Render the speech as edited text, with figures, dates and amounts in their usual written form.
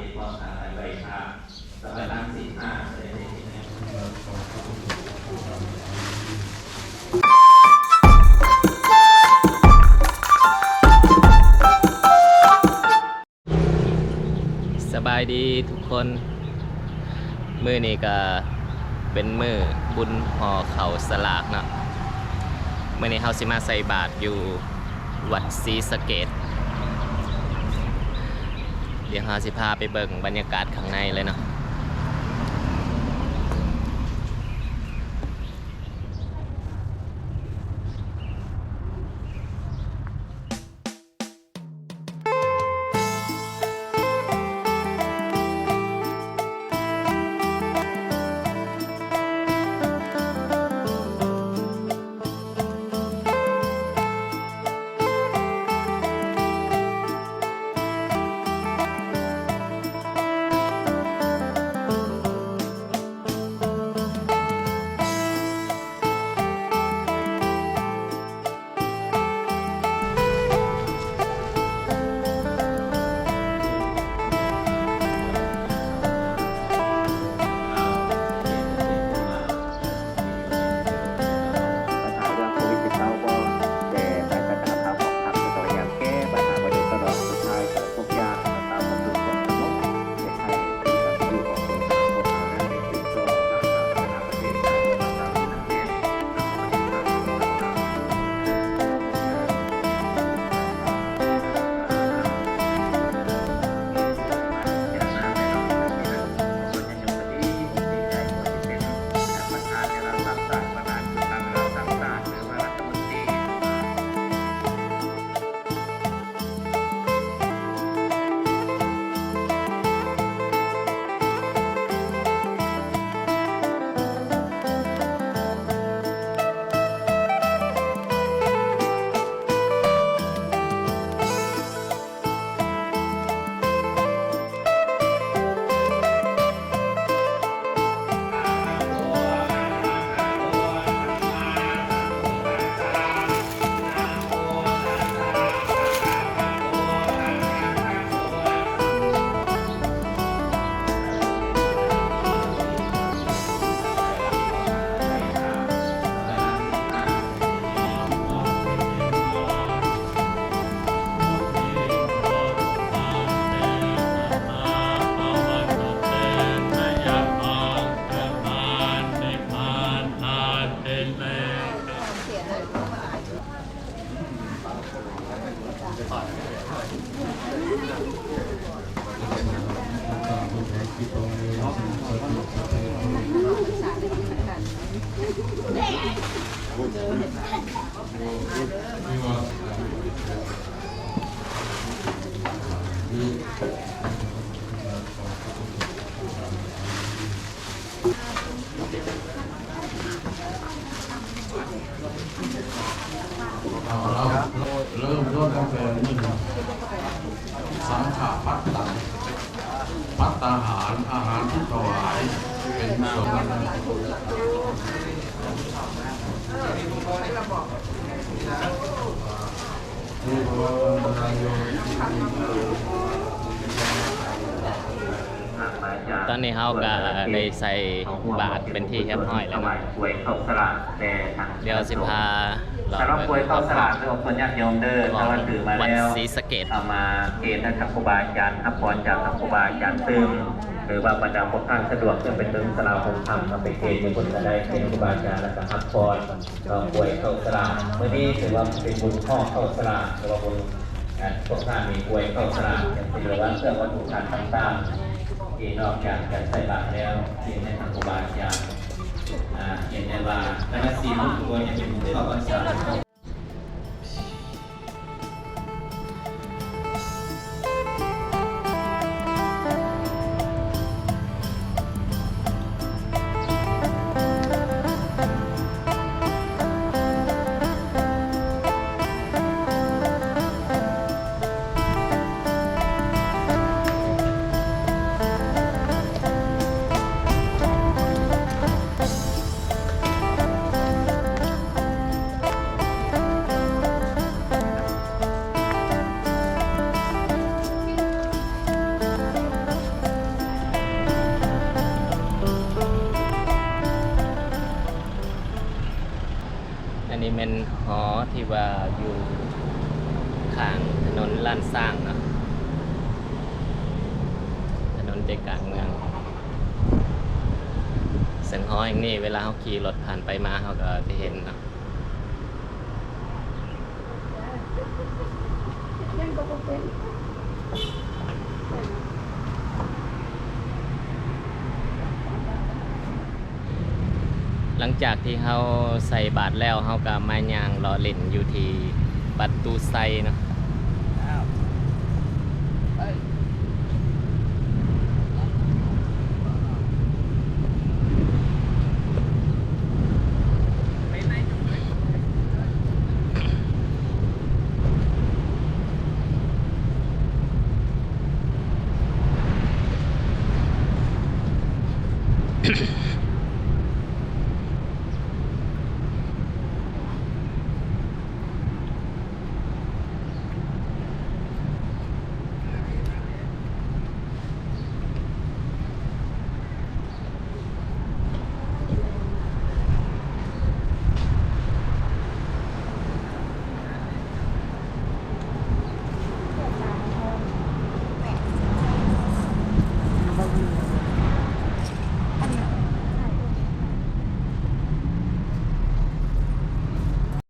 สบายดีทุกคนมื้อนี้ก็เป็นมื้อบุญห่อเขาสลากเนาะมื้อนี้เฮาสิมาใส่บาตรอยู่วัดศรีสะเกษเดี๋ยวเฮาสิพาไปเบิ่งบรรยากาศข้างในเลยเนาะเริ่มต้นตั้งแต่นี่สังฆพัตตาพัตตาหารอาหารที่ถวายเป็นส่วนนั้นตอนนี้เฮาก็ได้ใส่บาตรเป็นที่เรียบร้อยแล้วเนาะเดี๋ยวสิพาเราไป ป่วยเข้าสลากด้วยคนญาติโยมเด้อถ้าว่าถือมา วัด แล้ว ศรีสะเกษ เอามาเกณฑ์ท่านครูบาอาจารย์ทับพรจากครูบาอาจารย์ซึมหรือว่าบรรดาพวกท่านสะดวกเพื่อไปเติมสลากคงทำมาไปเกณฑ์มีคนจะได้เป็นครูบาอาจารย์และก็ทับพรก็ป่วยเข้าสลากเมื่อนี้ถือว่าเป็นบุญข้อเข้าสลากหรือว่าบุญพวกท่านมีป่วยเข้าสลากอย่างที่เราว่าเพื่อวัตถุทานต่างๆที่นอกจากจะใส่บาตรแล้วเกณฑ์ในทางครูบาอาจารย์เกณฑ์ในว่าคณะสีมุขตัวยังเป็นเข้าสลาก ต ที่ว่าอยู่ข้างถนนลานสร้างเนาะถนนใจกลางเมืองสังหอแห่งนี้เวลาเขาขี่รถผ่านไปมาเขาก็จะเห็นเนาะหลังจากที่เขาใส่บาตรแล้วเขาก็มาย่างรอเล่นอยู่ที่ประตูไซเนาะ